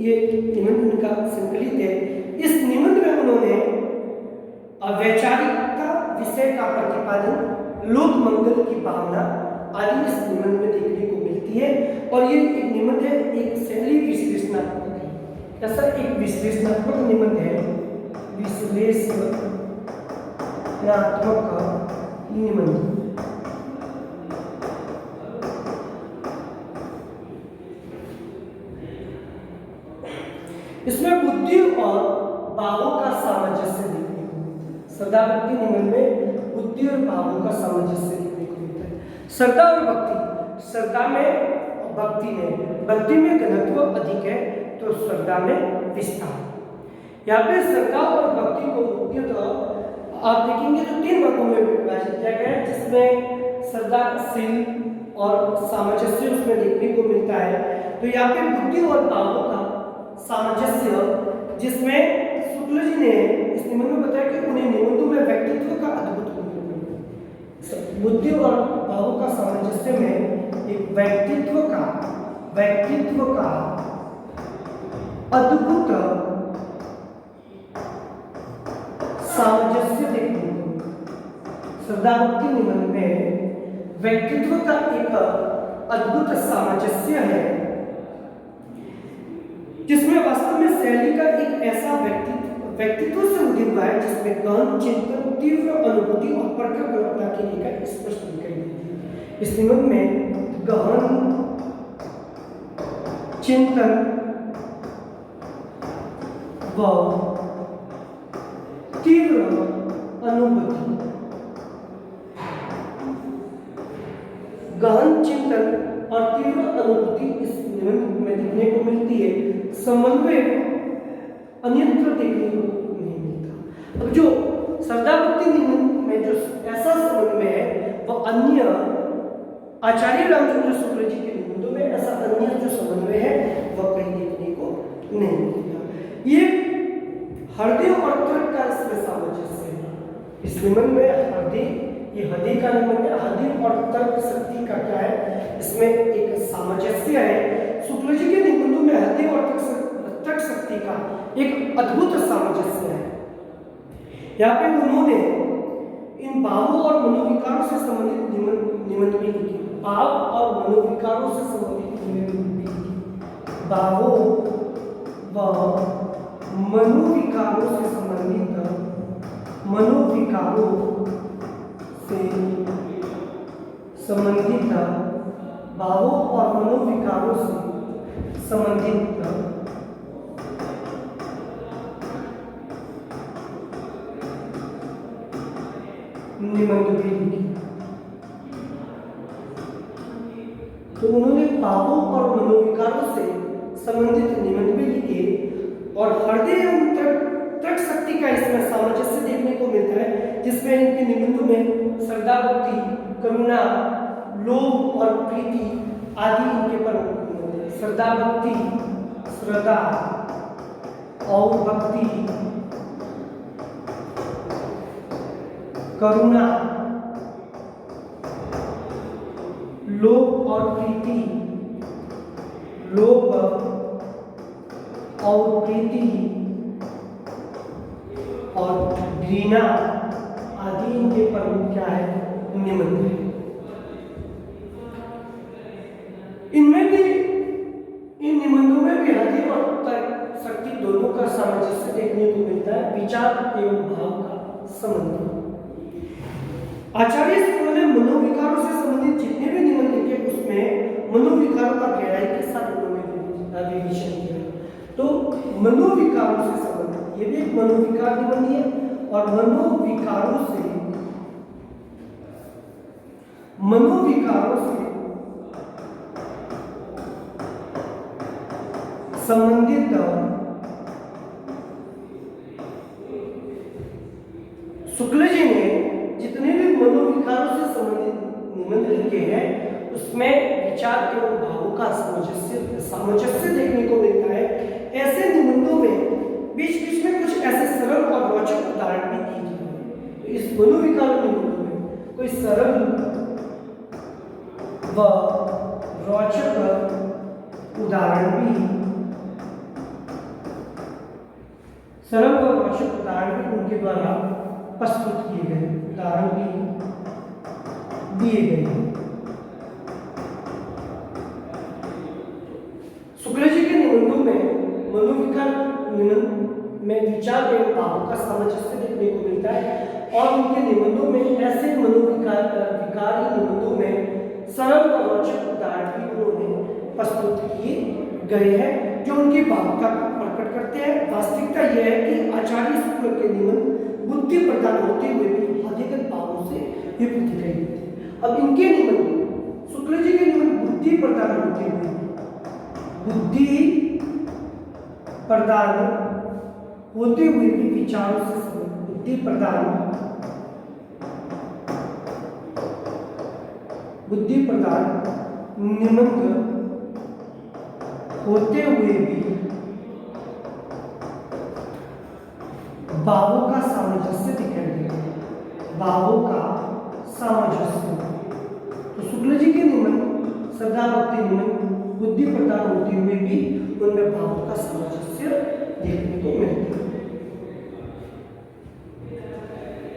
[SPEAKER 1] ये निबंध उनका संकलित है। इस निबंध में उन्होंने वैचारिकता विषय का प्रतिपादन, लोक मंगल की भावना आदि इस निबंध में देखने को मिलती है। और ये एक निबंध है, एक शैली विश्लेषणात्मक है। ऐसा एक विश्लेषणात्मक निबंध है, विश्लेषणात्मक निबंध। इसमें बुद्धि और भावों का सामंजस्य देखने को मिलता है। श्रद्धा भक्ति निबंध में बुद्धि और भावों का सामंजस्य देखने को मिलता है। श्रद्धा और भक्ति, श्रद्धा में और भक्ति में घनत्व अधिक है तो श्रद्धा में विस्तार। यहाँ पे श्रद्धा और भक्ति को मुख्यतः आप देखेंगे तो 3 वर्गों में विभाजित किया गया है, जिसमें श्रद्धाशील और सामंजस्य उसमें देखने को मिलता है। तो यहाँ पे बुद्धि और भावों का सामंजस्य, जिसमें शुक्ल जी ने इस निबंध में बताया कि उन्हें निबंधों में व्यक्तित्व का अद्भुत बुद्धि और भावों का सामंजस्य में एक व्यक्तित्व का अद्भुत सामंजस्य देखने को, श्रद्धा भक्ति निबंध में व्यक्तित्व का एक अद्भुत सामंजस्य है, जिसमें वास्तव में शैली का एक ऐसा व्यक्तित्व से उदित हुआ है जिसमें गहन चिंतन, तीव्र अनुभूति और प्रखर कल्पना की रेखा स्पष्ट दिखाई देती है। इस निबंध में गहन चिंतन व तीव्र अनुभूति, गहन चिंतन और तीव्र अनुभूति इस निबंध में देखने को मिलती है। समन्वय अन्यत्र देखने को नहीं मिलता। अब जो श्रद्धा भक्ति निबंध में जो ऐसा समन्वय है वह अन्य आचार्य रामचंद्र शुक्ल जी के निबंधों में ऐसा अन्य जो समन्वय है वह कहीं देखने को नहीं मिलता। ये हृदय और तर्क का इसमें सामंजस्य है। इस निबंध में हृदय का निबंध है, हृदय और तर्क शक्ति का क्या है, इसमें एक सामंजस्य है। शुक्ल जी के निबंधों में हृदय और तर्क शक्ति का एक अद्भुत सामंजस्य है। यहाँ पे उन्होंने इन भावों और मनोविकारों से संबंधित निबंध भी लिखे। भाव और मनोविकारों से संबंधित निबंध भी लिखे। भावों व मनोविकारों से संबंधित भावों और मनोविकारों से संबंधित निबंध भी लिखे। तो उन्होंने भावों और मनोविकारों से संबंधित निबंध भी लिखे और हृदय एवं तर्क शक्ति का इसमें सामंजस्य देखने को मिलता है, जिसमें इनके निबंधों में श्रद्धा भक्ति, करुणा, लोभ और प्रीति आदि इनके प्रमुख गुण हैं। श्रद्धा और भक्ति, करुणा, लोभ और प्रीति, लोभ और प्रीति और घृणा आदि इनके प्रमुख क्या है, निबंध है। इनमें भी, इन निबंधों में भी हृदय और तर्क शक्ति दोनों का सामंजस्य देखने को मिलता है, विचार एवं भाव का संबंध। आचार्य शुक्ल ने मनोविकारों से संबंधित जितने भी निबंध लिखे उसमें मनोविकारों का गहराई के साथ उन्होंने विवेचन किया। तो मनोविकारों से संबंधित ये भी एक मनोविकार निबंध है और मनोविकारों से संबंधित शुक्ल जी ने जितने भी मनोविकारों से संबंधित निबंध लिखे हैं उसमें विचार एवं भावों का सामंजस्य देखने को मिलता है। ऐसे निबंधों में बीच बीच में कुछ ऐसे सरल और रोचक उदाहरण भी दिए गए हैं। तो इस मनोविकार निबंधों में कोई सरल व रोचक उदाहरण भी उनके द्वारा प्रस्तुत किए गए, उदाहरण भी दिए गए हैं। शुक्ल जी के निबंधों में मनोविकार निबंध में विचार एवं भावों का सामंजस्य देखने को मिलता है और उनके निबंधों में ऐसे विकारी निबंधों में सरल और रोचक उदाहरण भी उन्होंने प्रस्तुत किए गए हैं जो उनकी भावुकता प्रकट करते हैं। वास्तविकता यह है कि आचार्य शुक्ल के निबंध बुद्धि प्रदान होते हुए भी अधिकतर भावों से युक्त दिखाई देते हैं। अब इनके निबंध, शुक्ल जी के निबंध बुद्धि प्रदान होते हुए, बुद्धि प्रदान होते हुए भी विचारों से बुद्धि प्रदान निबंध होते हुए भी भावों का सामंजस्य दिखाई देता है। भावों का सामंजस्य, तो शुक्ल जी के निबंध श्रद्धा भक्ति निबंध बुद्धि प्रदान होते हुए भी उनमें भावों का सामंजस्य देखने को मिलता है।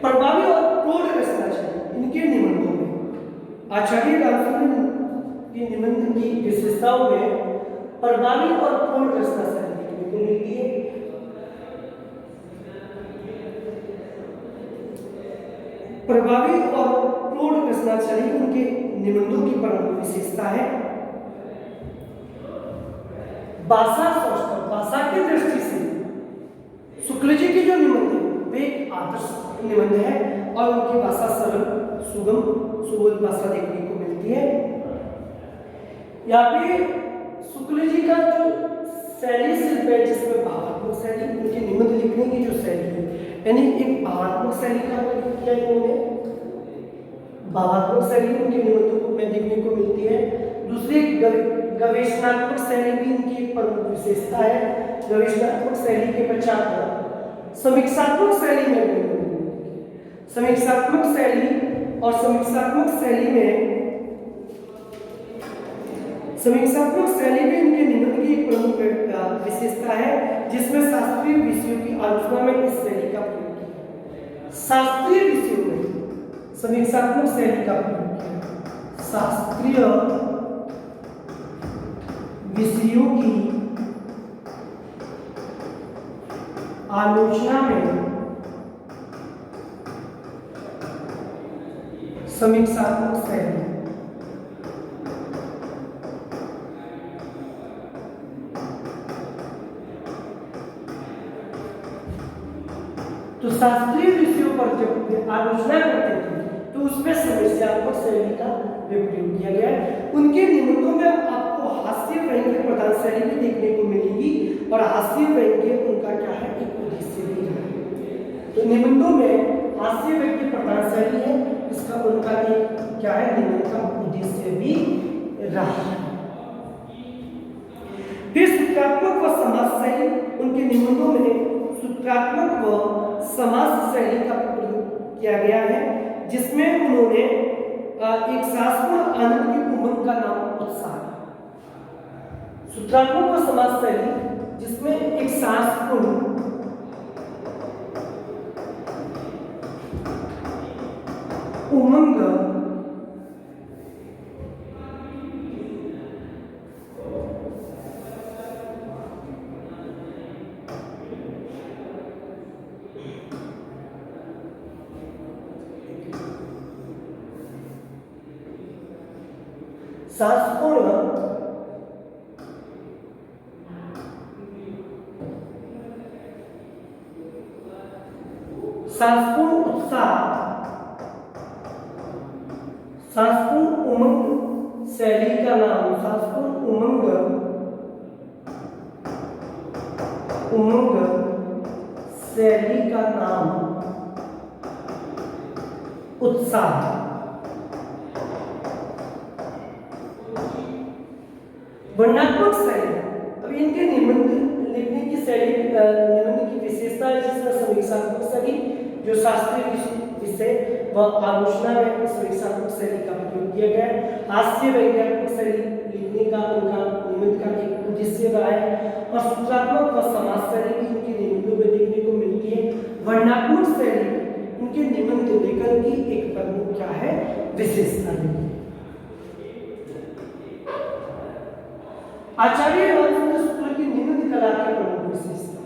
[SPEAKER 1] प्रभावी और प्रौढ़ रचना चाहिए इनके निबंधों में। आचार्य रामचंद्र के निबंध की विशेषताओं में प्रभावी और प्रौढ़ रचना शैली देखने को मिलती है। प्रभावी और प्रौढ़ रचना शैली उनके निबंधों की प्रमुख विशेषता है। भाषा सौष्ठव, भाषा की दृष्टि से शुक्ल जी के जो निबंध है वे एक आदर्श निबंध है और उनकी भाषा सरल, सुगम, सुबोध भाषा देखने को मिलती है। यहाँ पे शुक्ल जी का जो शैली शिल्प है, जिसमें भावात्मक शैली, उनके निबंध लिखने की जो शैली है, यानी एक भावात्मक शैली का प्रयोग किया इन्होंने। भावात्मक शैली उनके निबंधों में देखने को मिलती है। दूसरी गवेषणात्मक शैली भी इनकी एक प्रमुख विशेषता है। गवेषणात्मक शैली के पश्चात समीक्षात्मक शैली में, समीक्षात्मक शैली और समीक्षात्मक शैली में समीक्षात्मक शैली भी इनके निबंध की एक प्रमुख विशेषता है, जिसमें शास्त्रीय विषयों की आलोचना में इस शैली का प्रयोग किया। शास्त्रीय विषयों में समीक्षात्मक शैली का प्रयोग किया। शास्त्रीय विषयों की आलोचना में समीक्षात्मक शैली, तो शास्त्रीय विषयों पर जब आलोचना करते थे तो उसमें समस्यात्मक शैली का प्रयोग किया गया है। उनके निबंधों में आपको हास्य व्यंग्य प्रधान शैली भी देखने को मिलेगी और हास्य व्यंग्य उनका क्या है, एक उद्देश्य भी है। तो निबंधों में हास्य व्यंग्य प्रधान शैली है, इसका उनका एक क्या है, निबंध का उद्देश्य भी रहा है। फिर सूत्रात्मक व समास शैली, उनके निबंधों में सूत्रात्मक व समास शैली का प्रयोग किया गया है, जिसमें उन्होंने एक सासपूर्ण आनंद की उमंग का नाम उत्साह। सूत्रात्मक व समास शैली जिसमें एक सासपूर्ण उमंग सासपूर्ण उत्साह, सासपूर्ण उमंग शैली का नाम, सासपूर्ण उमंग शैली का नाम उत्साह। वर्णनात्मक शैली, अब इनके निबंध लिखने की शैली, निबंध की विशेषता है, जिसमें समीक्षात्मक शैली, जो शास्त्रीय विषय व आलोचना में समीक्षात्मक शैली का प्रयोग किया गया है। हास्य व्यंग्यात्मक शैली लिखने का उनका निबंध का एक उद्देश्य रहा है और सूत्रात्मक व समास शैली भी इनके निबंधों में देखने को मिलती है। वर्णनात्मक शैली इनके निबंध लेखन की एक प्रमुख क्या है, विशेषता है। आचार्य रामचंद्र शुक्ल की निबंध कला की प्रमुख विशेषता,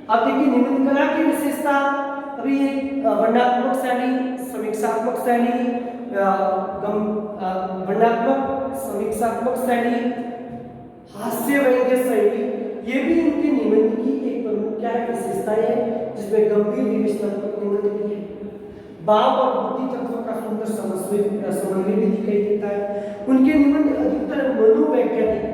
[SPEAKER 1] अब देखिए निबंध कला की विशेषता, अभी वर्णनात्मक शैली, समीक्षात्मक शैली, वर्णनात्मक समीक्षात्मक शैली, हास्य व्यंग्य शैली, ये भी इनके निबंध की एक प्रमुख क्या है विशेषताएं है, जिसमें गंभीर विवेचनात्मक निबंध भी है, भाव और बुद्धि तत्व का सुंदर समन्वय भी दिखाई देता है। उनके निबंध अधिकतर मनोवैज्ञानिक,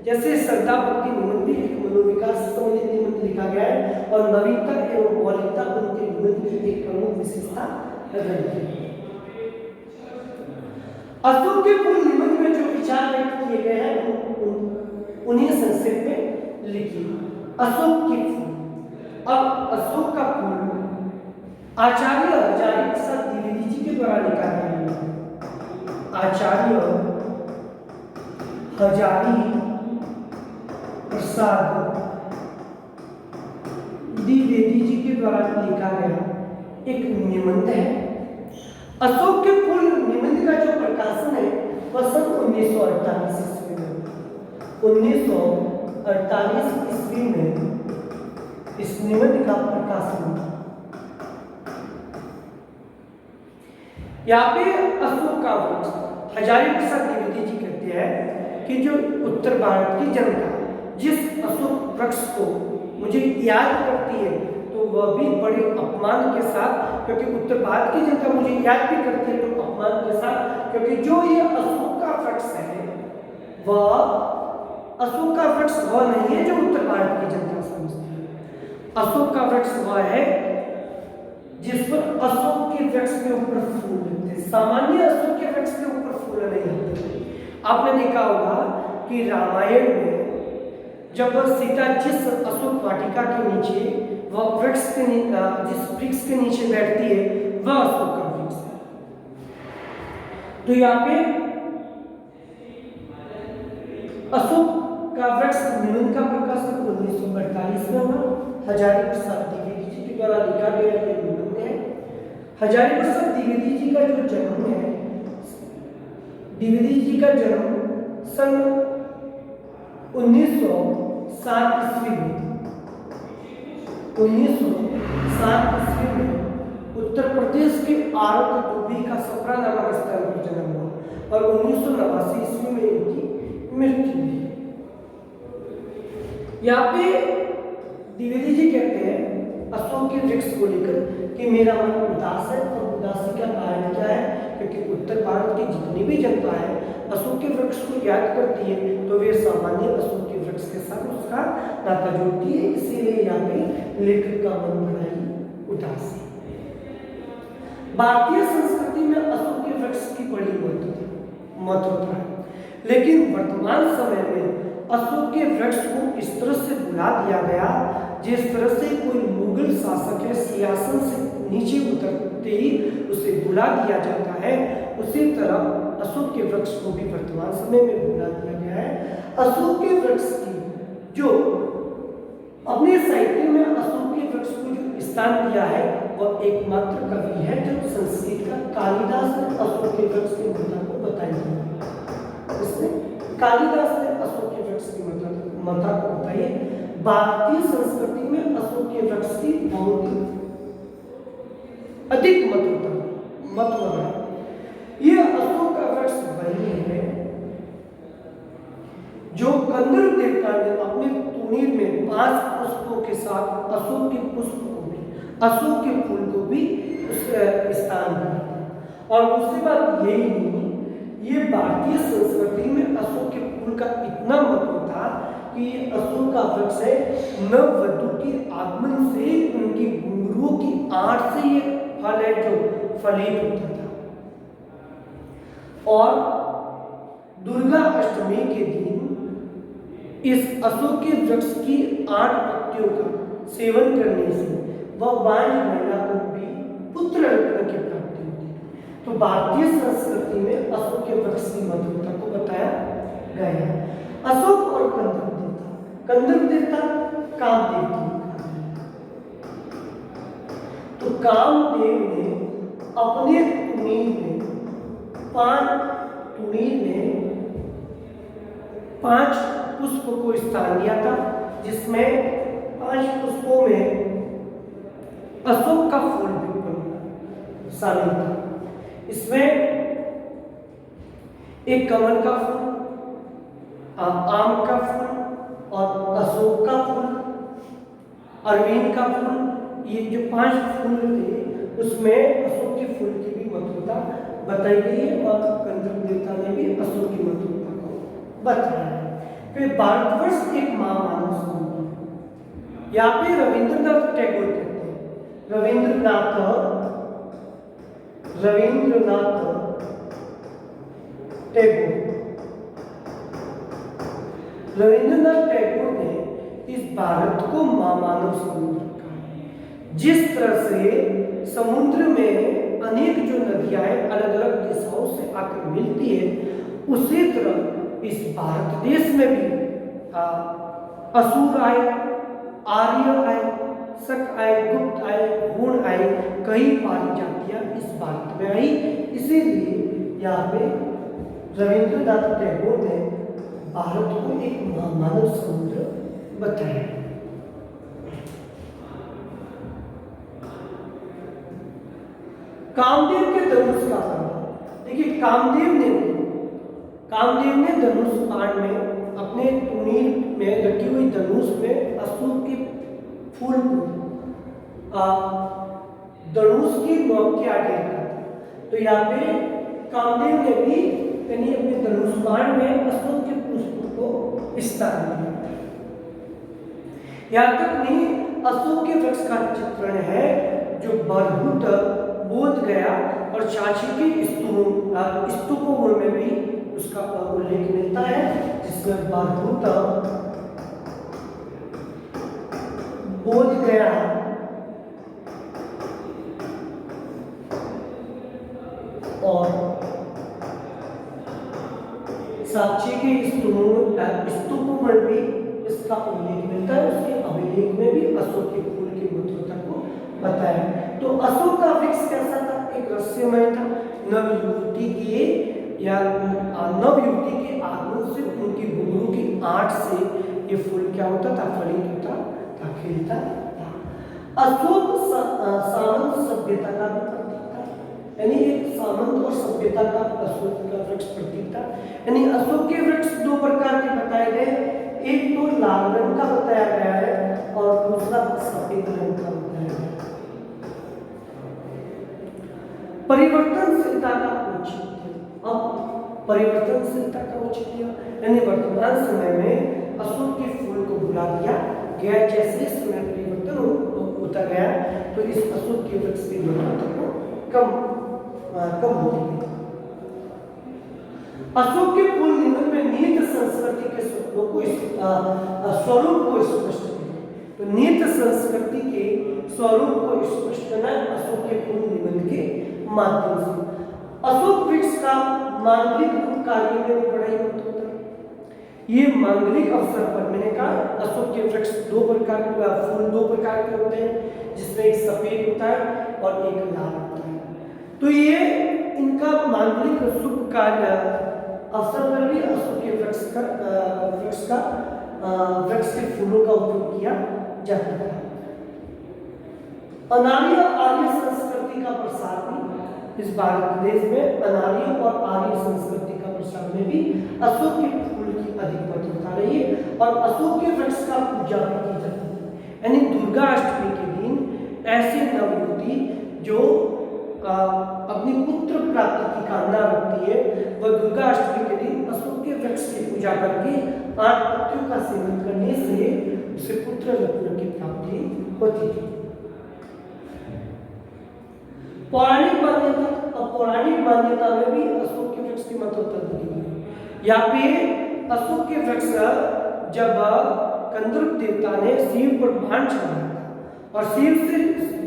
[SPEAKER 1] जैसे श्रद्धा भक्ति निबंध भी एक मनोविकास से संबंधित निबंध लिखा गया है, और नवीनता एवं मौलिकता उनके निबंध की एक प्रमुख विशेषता रही है। अशोक के फूल निबंध में जो विचार व्यक्त किए गए हैं उन्हें संक्षेप में लिखिए। अशोक के फूल। अब अशोक का फूल आचार्य हजारी प्रसाद द्विवेदी जी के द्वारा लिखा गया है। आचार्य हजारी प्रसाद द्विवेदी जी के द्वारा लिखा गया एक निबंध है। अशोक के फूल निबंध का जो प्रकाशन है वह सन 1948 ईस्वी में 1948 ईस्वी में इस निबंध का प्रकाशन हुआ। यहाँ पे अशोक का वृक्ष हजारी प्रसाद द्विवेदी जी कहते हैं कि जो उत्तर भारत की जनता जिस अशोक वृक्ष को मुझे याद करती है तो वह भी बड़े अपमान के साथ, क्योंकि उत्तर भारत की जनता मुझे याद भी करती है तो अपमान के साथ, क्योंकि जो ये अशोक का वृक्ष है वह अशोक का वृक्ष वह नहीं है जो उत्तर भारत की जनता समझती है। अशोक का वृक्ष वह है जिस पर अशोक के वृक्ष के ऊपर फूल लगते हैं। सामान्य अशोक के वृक्ष के ऊपर फूल नहीं लगते। आपने देखा होगा कि रामायण में जब सीता जिस अशोक वाटिका के नीचे वह वृक्ष के जिस वृक्ष के नीचे बैठती है वह अशोक का वृक्ष है। तो यहाँ पे अशोक का वृक्ष निबंध का प्रकाशन 1948 में हुआ। हजारी प्रसाद द्विवेदी जी के द्वारा लिखा गया यह निबंध है। हजारी प्रसाद द्विवेदी जी का जो जन्म है, द्विवेदी जी का जन्म सन 1907 ईस्वी में 1907 ईस्वी में उत्तर प्रदेश के आरत डुबी का सपरा नामक स्थान पर जन्म हुआ और 1989 ईस्वी में इनकी मृत्यु हुई। यहाँ पे द्विवेदी जी कहते हैं अशोक के वृक्ष को लेकर कि मेरा मन उदास है, और उदासी का कारण क्या है, क्योंकि उत्तर भारत की जितनी भी जनता है अशोक के वृक्ष को याद करती है तो वे सामान्य अशोक के वृक्ष के साथ उसका नाता जोड़ती है, इसीलिए यहाँ पे लेखक का मन बड़ा ही उदास है। भारतीय संस्कृति में अशोक के वृक्ष की बड़ी महत्वता है, लेकिन वर्तमान समय में अशोक के वृक्ष को इस तरह से भुला दिया गया जिस तरह से कोई मुगल शासक है सिंहासन से नीचे उतरते ही उसे भुला दिया जाता है, उसी तरह अशोक के वृक्ष को भी वर्तमान समय में भुला दिया गया है। अशोक के वृक्ष की जो अपने साहित्य में अशोक के वृक्ष को जो स्थान दिया है वह एकमात्र कवि है जो संस्कृत का कालिदास ने अशोक के वृक्ष की महत्ता को बताई। इसने कालिदास ने अशोक के वृक्ष की महत्ता को बताई। भारतीय संस्कृति में अशोक के वृक्ष की बहुत अधिक महत्व है। यह अशोक का वृक्ष वही है जो कंदर्प देवता ने अपने तुनीर में 5 पुष्पों के साथ अशोक के पुष्प को भी, अशोक के फूल को भी उस स्थान दिया। और दूसरी बात यही नहीं, ये भारतीय संस्कृति में अशोक के फूल का इतना महत्व था कि अशोक का वृक्ष है नववधू के आगमन से उनकी घुंघरुओं की आड़ से ये फल है जो फलित होता था। और दुर्गा अष्टमी के दिन इस अशोक के वृक्ष की 8 पत्तियों का सेवन करने से वह बांझ महिला को भी पुत्र रत्न की प्राप्ति होती है। तो भारतीय संस्कृति में अशोक के वृक्ष की महत्वता को बताया गया है। अशोक और कंदर्प देवता कामदेव की, तो कामदेव ने अपने तुनीर में 5 पुष्प को स्थान दिया था, जिसमें 5 पुष्पों में अशोक का फूल भी शामिल था। इसमें एक कमल का फूल, आम का फूल और अशोक का फूल, अरविंद का फूल, ये जो 5 फूल थे उसमें अशोक के फूल की भी महत्वता बताई गई है और गंधर्व देवता ने भी अशोक की महत्वता को बताया है। फिर भारतवर्ष एक महामानव समुद्र, यहाँ पे रविंद्रनाथ टैगोर कहते हैं, रविंद्रनाथ टैगोर, रविंद्रनाथ टैगोर ने इस भारत को महामानव समुद्र कहा है। जिस तरह से समुद्र में अनेक जो नदियां हैं अलग अलग दिशाओं से आकर मिलती है, उसी तरह इस भारत देश में भी असुर आए, आर्य आए, शक आए, गुप्त आए, गुण आए, कई पारी जातियां इस भारत में आई। इसीलिए यहाँ पे रविंद्रनाथ टैगोर ने भारत को एक महामानव समुद्र बताया। कामदेव के धनुष का प्रभाव देखिए, कामदेव ने धनुष बाण में अपने टूणी में रखी हुई धनुष में असुर के फूल धनुष की नोक के आगे रखा था। तो यहाँ पे कामदेव ने भी यानी अपने धनुष बाण में असुर के पुष्प को स्थान दिया। यहाँ तक नहीं, अशोक के वृक्ष का चित्रण है जो बरहुत, बोध गया और सांची के स्तूपों में भी उसका उल्लेख मिलता है, जिसमें बरहुत, बोध गया और सांची के स्तूपों में भी इसका उल्लेख मिलता है। उसके अभिलेख में भी अशोक के फूल की महत्वता को बताया। तो अशोक का वृक्ष कैसा था? एक रहस्यमय था। नवयुवती के आगमन से उनकी घुंघरू की आंट से ये फूल क्या होता था? फलित होता था, खिलता था। अशोक सामंत सभ्यता का भी प्रतीक था, यानी एक सामंत और सभ्यता का अशोक का वृक्ष प्रतीक था। यानी अशोक के वृक्ष 2 प्रकार के बताए गए, एक तो लाल रंग का बताया गया है और दूसरा सफेद रंग का बताया गया है। परिवर्तनशीलता का औचित्य, अब परिवर्तनशीलता का औचित्य यानी वर्तमान समय में अशोक के फूल को भुला दिया गया। जैसे समय परिवर्तन होता गया तो इस अशोक के वृक्ष की महत्ता को कम होती गई। अशोक के फूल निबंध में नीत संस्कृति के स्वरूप को स्पष्ट करें। तो नीत संस्कृति के स्वरूप को स्पष्ट करना अशोक के फूल निबंध के माध्यम से। अशोक वृक्ष का मांगलिक कार्य में भी बड़ा ही महत्व होता है। ये मांगलिक अवसर पर मैंने कहा अशोक के वृक्ष 2 प्रकार के फूल 2 प्रकार के होते हैं, जिसमें एक सफेद होता है और एक लाल होता है। तो ये इनका मांगलिक शुभ कार्य अवसर पर भी अशोक के वृक्ष के फूलों का उपयोग किया जाता है। अनार्य आर्य संस्कृति का प्रसार भी इस भारत देश में, अनार्य और आर्य संस्कृति का प्रसार में भी अशोक के फूल की अधिक महत्वता रही है और अशोक के वृक्ष का पूजा भी की जाती है। यानी दुर्गा अष्टमी के दिन ऐसे नवयुवती जो अपनी पुत्र प्राप्ति की कामना रखती है, वह दुर्गा अष्टमी के दिन अशोक के वृक्ष की पूजा करके 8 पत्तियों का सेवन करने से उसे पुत्र रत्न की प्राप्ति होती है। पौराणिक मान्यता में भी अशोक के वृक्ष की महत्वता दी गई है। यहाँ पे अशोक के वृक्ष जब गंधर्व देवता ने शिव पर बाण चलाया और शिव से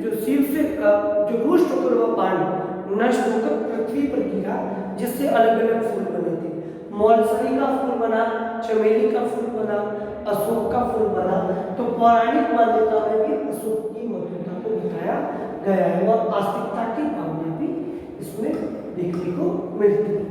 [SPEAKER 1] जो रुष्ट होकर वह बाण नष्ट होकर पृथ्वी पर गिरा, जिससे अलग अलग फूल बने थे। मौलसरी का फूल बना, चमेली का फूल बना, अशोक का फूल बना। तो पौराणिक मान्यता में भी अशोक की महत्वता को बताया गया है और आस्तिकता की भावना भी इसमें देखने को मिलती है।